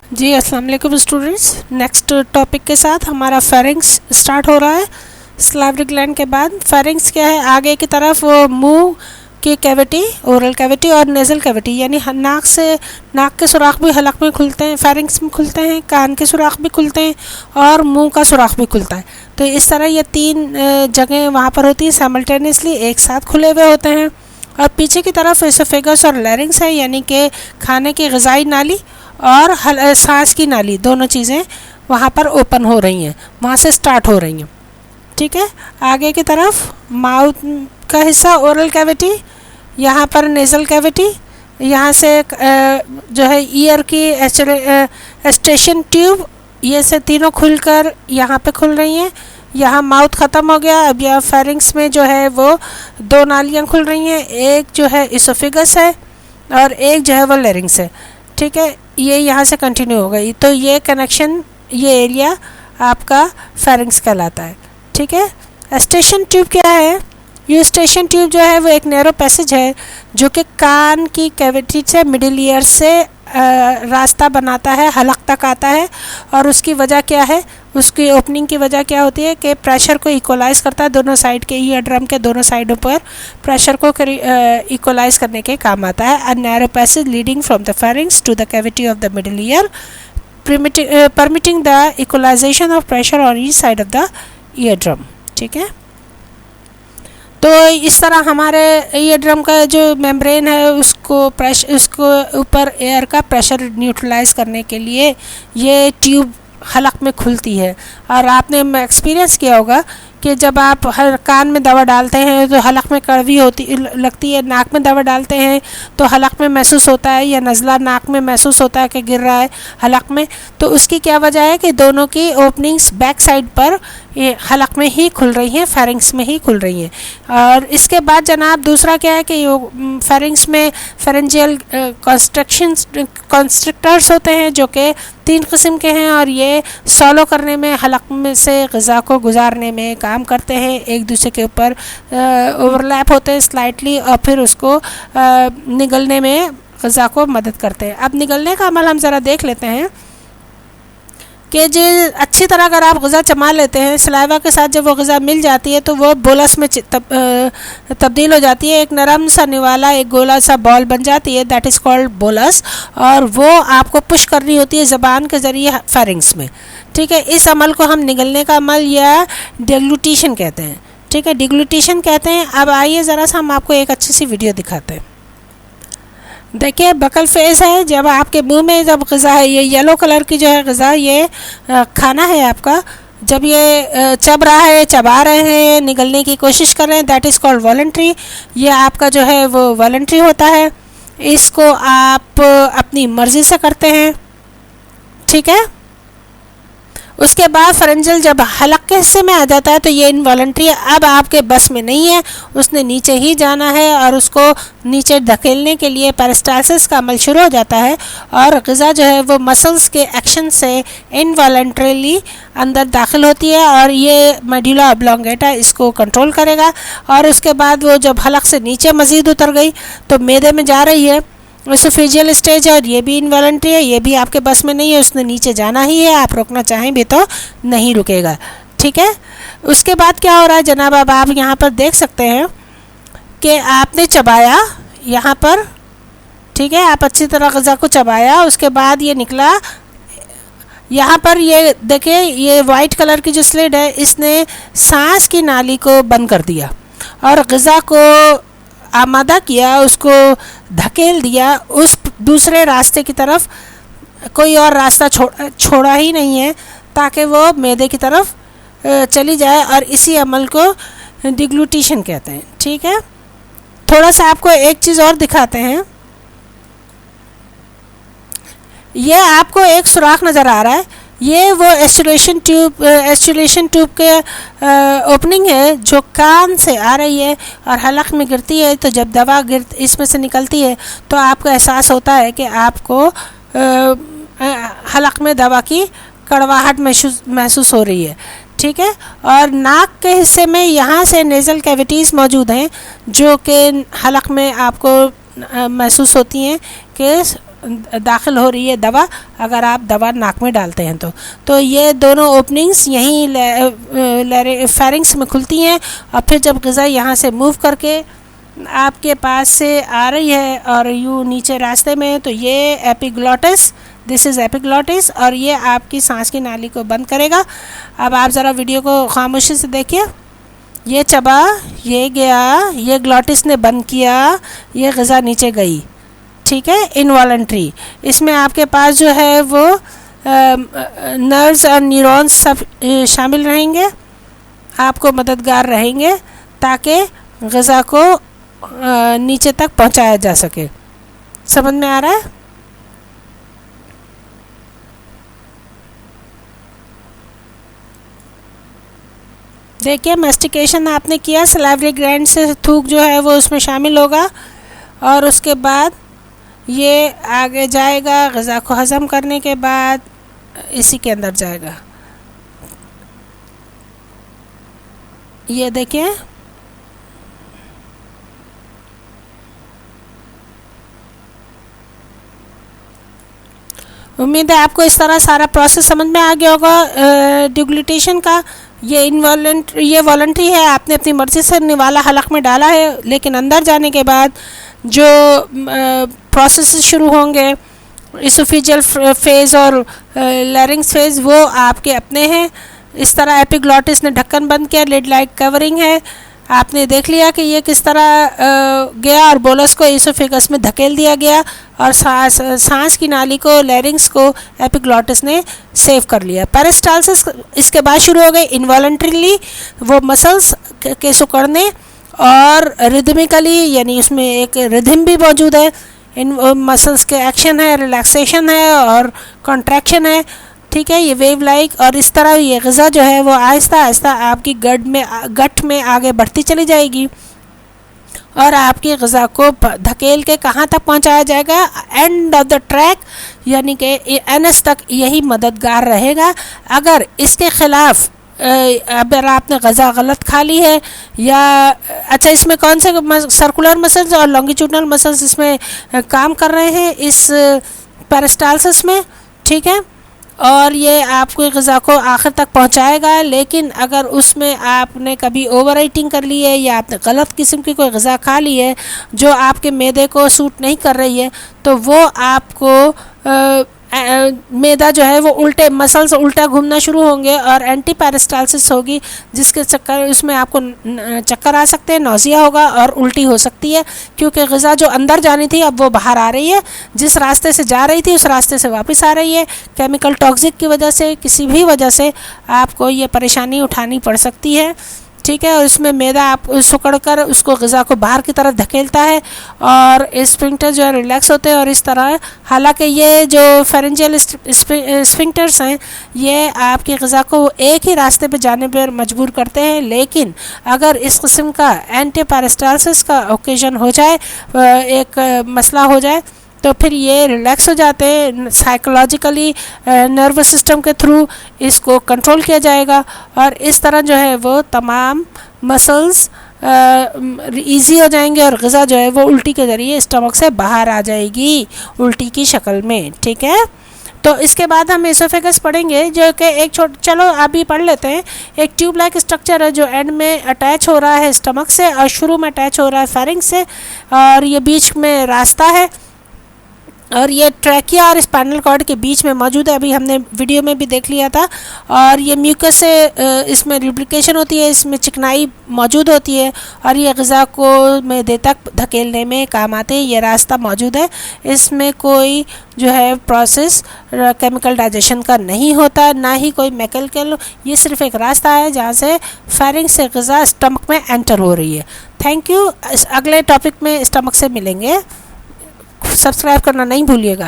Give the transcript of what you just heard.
जी अस्सलाम वालेकुम students. Next topic के साथ हमारा फेरिंग्स स्टार्ट हो रहा है। सलाइवरी ग्लैंड के बाद फेरिंग्स क्या है, आगे की तरफ वो मुंह की कैविटी, ओरल कैविटी और नेज़ल कैविटी, यानी नाक के सुराख भी हलक में खुलते हैं, फेरिंग्स में खुलते हैं, कान के सुराख भी खुलते हैं और मुंह का सुराख भी खुलता है। तो इस तरह ये तीन जगह वहाँ पर होती है, साइमल्टेनियसली एक साथ खुले हुए होते हैं। और पीछे की तरफ एसोफेगस और लैरिंग्स है, यानी कि खाने की ग़िज़ाई नाली और सांस की नाली, दोनों चीज़ें वहाँ पर ओपन हो रही हैं, वहाँ से स्टार्ट हो रही हैं। ठीक है, आगे की तरफ माउथ का हिस्सा ओरल कैविटी, यहाँ पर नेज़ल कैविटी, यहाँ से जो है ईयर की एस्टेशन ट्यूब, ये से तीनों खुलकर यहाँ पे खुल रही हैं। यहाँ माउथ ख़त्म हो गया, अब यह फेरिंग्स में जो है वो दो नालियाँ खुल रही हैं, एक जो है इसोफेगस है और एक जो है वो लैरिंग्स है। ठीक है, ये यहाँ से कंटिन्यू हो गई, तो ये कनेक्शन, ये एरिया आपका फेरिंग्स कहलाता है। ठीक है, एस्टेशन ट्यूब क्या है? ये स्टेशन ट्यूब जो है वो एक नैरो पैसेज है जो कि कान की कैविटी से मिडिल ईयर से रास्ता बनाता है, हलक तक आता है। और उसकी वजह क्या है, उसकी ओपनिंग की वजह क्या होती है कि प्रेशर को इक्वलाइज़ करता है, दोनों साइड के ईयर ड्रम के दोनों साइडों पर प्रेशर को इक्वलाइज़ करने के काम आता है। A narrow passage leading from the pharynx to the cavity of the middle ear permitting the equalisation of pressure on each side of the eardrum. ठीक है, तो इस तरह हमारे ईयर ड्रम का जो मेम्ब्रेन है उसको ऊपर एयर का प्रेशर न्यूट्रलाइज करने के लिए ये ट्यूब हलक में खुलती है। और आपने एक्सपीरियंस किया होगा कि जब आप हर कान में दवा डालते हैं तो हलक में कड़वी होती लगती है, नाक में दवा डालते हैं तो हलक में महसूस होता है, या नज़ला नाक में महसूस होता है कि गिर रहा है हलक में। तो उसकी क्या वजह है कि दोनों की ओपनिंग्स बैक साइड पर ये हलक में ही खुल रही हैं, फेरिंग्स में ही खुल रही हैं। और इसके बाद जनाब दूसरा क्या है कि फेरिंग्स में फेरेंजियल कंस्ट्रक्टर्स होते हैं जो कि 3 किस्म के हैं, और ये सॉलो करने में, हलक में से ग़िज़ा को गुजारने में काम करते हैं, एक दूसरे के ऊपर ओवरलैप होते हैं स्लाइटली, और फिर उसको निगलने में ग़िज़ा को मदद करते हैं। अब निगलने का अमल हम ज़रा देख लेते हैं कि जो अच्छी तरह अगर आप ग़िज़ा चमा लेते हैं, सलाइवा के साथ जब वो ग़िज़ा मिल जाती है तो वो बोलस में तब्दील हो जाती है, एक नरम सा निवाला, एक गोला सा बॉल बन जाती है, दैट इज़ कॉल्ड बोलस, और वो आपको पुश करनी होती है ज़बान के ज़रिए फेरिंग्स में। ठीक है, इस अमल को हम निगलने का अमल या डिग्लूटिशन कहते हैं। ठीक है, डिग्लूटिशन कहते हैं। अब आइए ज़रा सा हम आपको एक अच्छी सी वीडियो दिखाते हैं। देखिए, बकल फेस है, जब आपके मुंह में जब ग़िज़ा है, ये येलो कलर की जो है ग़िज़ा, ये खाना है आपका, जब ये चब रहा है, चबा रहे हैं, निगलने की कोशिश कर रहे हैं, दैट इज़ कॉल्ड वॉलंट्री। ये आपका जो है वो वॉलंट्री होता है, इसको आप अपनी मर्ज़ी से करते हैं। ठीक है, उसके बाद फेरेंजियल जब हलक के हिस्से में आ जाता है तो ये इनवॉलंट्री है, अब आपके बस में नहीं है, उसने नीचे ही जाना है, और उसको नीचे धकेलने के लिए पेरिस्टालसिस का अमल शुरू हो जाता है, और ग़िज़ा जो है वो मसल्स के एक्शन से इनवॉलंट्रीली अंदर दाखिल होती है, और ये मेडुला ऑब्लोंगेटा इसको कंट्रोल करेगा। और उसके बाद वो जब हलक से नीचे मज़ीद उतर गई तो मैदे में जा रही है, एसोफेजियल स्टेज है, और ये भी इनवॉलंट्री है, ये भी आपके बस में नहीं है, उसने नीचे जाना ही है, आप रोकना चाहें भी तो नहीं रुकेगा। ठीक है, उसके बाद क्या हो रहा है जनाब, अब आप यहाँ पर देख सकते हैं कि आपने चबाया यहाँ पर। ठीक है, आप अच्छी तरह ग़िज़ा को चबाया, उसके बाद ये निकला यहाँ पर, ये देखिए ये वाइट कलर की जो स्लिड है, इसने सांस की नाली को बंद कर दिया और ग़िज़ा को आमादा किया, उसको धकेल दिया उस दूसरे रास्ते की तरफ। कोई और रास्ता छोड़ा ही नहीं है ताकि वो मैदे की तरफ चली जाए, और इसी अमल को डिग्लूटिशन कहते हैं। ठीक है, थोड़ा सा आपको एक चीज़ और दिखाते हैं। ये आपको एक सुराख नज़र आ रहा है, ये वो एस्चुलेशन ट्यूब के ओपनिंग है जो कान से आ रही है और हलक में गिरती है। तो जब दवा इसमें से निकलती है तो आपको एहसास होता है कि आपको हलक में दवा की कड़वाहट महसूस हो रही है। ठीक है, और नाक के हिस्से में यहाँ से नेज़ल कैविटीज़ मौजूद हैं जो कि हलक में आपको महसूस होती हैं कि दाखिल हो रही है दवा, अगर आप दवा नाक में डालते हैं तो ये दोनों ओपनिंग्स यहीं फेरिंग्स में खुलती हैं, और फिर जब ग़िज़ा यहाँ से मूव करके आपके पास से आ रही है और यूँ नीचे रास्ते में, तो ये एपिग्लॉटिस, दिस इज़ एपिग्लॉटिस, और ये आपकी सांस की नाली को बंद करेगा। अब आप ज़रा वीडियो को खामोशी से देखिए, ये चबा, ये गया, ये ग्लॉटिस ने बंद किया, ये ग़िज़ा नीचे गई, ठीक है, इनवॉलंट्री। इसमें आपके पास जो है वो नर्व्स और न्यूरॉन्स सब शामिल रहेंगे, आपको मददगार रहेंगे ताकि ग़िज़ा को नीचे तक पहुंचाया जा सके। समझ में आ रहा है? देखिए, मैस्टिकेशन आपने किया, सलाइवरी ग्लैंड से थूक जो है वो उसमें शामिल होगा, और उसके बाद ये आगे जाएगा, ग़िज़ा को हज़म करने के बाद इसी के अंदर जाएगा। ये देखिए, उम्मीद है आपको इस तरह सारा प्रोसेस समझ में आ गया होगा डिग्लूटेशन का। ये वॉलंटरी है, आपने अपनी मर्ज़ी से निवाला हलक में डाला है, लेकिन अंदर जाने के बाद जो प्रोसेस शुरू होंगे, इसोफेजियल फेज़ और लैरिंग्स फेज़, वो आपके अपने हैं। इस तरह एपिग्लॉटिस ने ढक्कन बंद किया, लिड लाइक कवरिंग है, आपने देख लिया कि ये किस तरह गया और बोलस को इसोफेगस में धकेल दिया गया, और सांस की नाली को, लैरिंग्स को एपिग्लॉटिस ने सेव कर लिया। पेरिस्टालसिस इसके बाद शुरू हो गए इनवॉलंटरीली, वो मसल्स के सिकुड़ने, और रिदमिकली, यानी उसमें एक रिदम भी मौजूद है, इन मसल्स के एक्शन है, रिलैक्सेशन है और कॉन्ट्रैक्शन है, ठीक है, ये वेव लाइक। और इस तरह ये ग़िज़ा जो है वो आहिस्ता आहिस्ता आपकी गट में आगे बढ़ती चली जाएगी, और आपकी ग़िज़ा को धकेल के कहाँ तक पहुँचाया जाएगा, एंड ऑफ द ट्रैक, यानी कि एनएस तक यही मददगार रहेगा। अगर इसके ख़िलाफ़ अगर आपने ग़िज़ा गलत खा ली है, या अच्छा, इसमें कौन से सर्कुलर मसल्स और लॉन्गिट्यूडनल मसल्स इसमें काम कर रहे हैं इस पेरिस्टालसिस में, ठीक है, और ये आपको ग़िज़ा को आखिर तक पहुंचाएगा। लेकिन अगर उसमें आपने कभी ओवर ईटिंग कर ली है, या आपने गलत किस्म की कोई ग़िज़ा खा ली है जो आपके मैदे को सूट नहीं कर रही है, तो वो आपको मैदा जो है वो उल्टे मसल्स उल्टा घूमना शुरू होंगे और एंटी पेरिस्टालसिस होगी, जिसके चक्कर उसमें आपको चक्कर आ सकते हैं, नौजिया होगा और उल्टी हो सकती है, क्योंकि ग़िज़ा जो अंदर जानी थी अब वो बाहर आ रही है, जिस रास्ते से जा रही थी उस रास्ते से वापस आ रही है। केमिकल टॉक्सिक की वजह से, किसी भी वजह से आपको ये परेशानी उठानी पड़ सकती है, ठीक है। और इसमें मैदा आप सुकड़ कर उसको ग़िज़ा को बाहर की तरफ धकेलता है, और स्फिंक्टर जो है रिलैक्स होते हैं, और इस तरह, हालांकि ये जो फेरेंजियल स्फिंक्टर्स हैं ये आपकी ग़िज़ा को एक ही रास्ते पे जाने पर मजबूर करते हैं, लेकिन अगर इस किस्म का एंटी पेरिस्टालसिस का ओकेजन हो जाए, एक मसला हो जाए, तो फिर ये रिलैक्स हो जाते हैं। साइकोलॉजिकली नर्वस सिस्टम के थ्रू इसको कंट्रोल किया जाएगा, और इस तरह जो है वो तमाम मसल्स ईजी हो जाएंगे, और ग़िज़ा जो है वो उल्टी के ज़रिए स्टमक से बाहर आ जाएगी, उल्टी की शक्ल में, ठीक है। तो इसके बाद हम एसोफेगस पढ़ेंगे, जो कि एक चलो अभी पढ़ लेते हैं। एक ट्यूब लाइक स्ट्रक्चर है जो एंड में अटैच हो रहा है स्टमक से, और शुरू में अटैच हो रहा है फेरिंक्स से, और ये बीच में रास्ता है, और ये ट्रैकिया और स्पाइनल कॉर्ड के बीच में मौजूद है, अभी हमने वीडियो में भी देख लिया था। और ये म्यूकस से इसमें रिप्लिकेशन होती है, इसमें चिकनाई मौजूद होती है, और ये ग़िज़ा को मैदे तक धकेलने में काम आते हैं। ये रास्ता मौजूद है, इसमें कोई जो है प्रोसेस केमिकल डाइजेशन का नहीं होता, ना ही कोई मैकेनिकल, ये सिर्फ एक रास्ता है जहाँ से फेरिंक्स से ग़िज़ा स्टमक में एंटर हो रही है। Thank you. अगले टॉपिक में स्टमक से मिलेंगे, सब्सक्राइब करना नहीं भूलिएगा।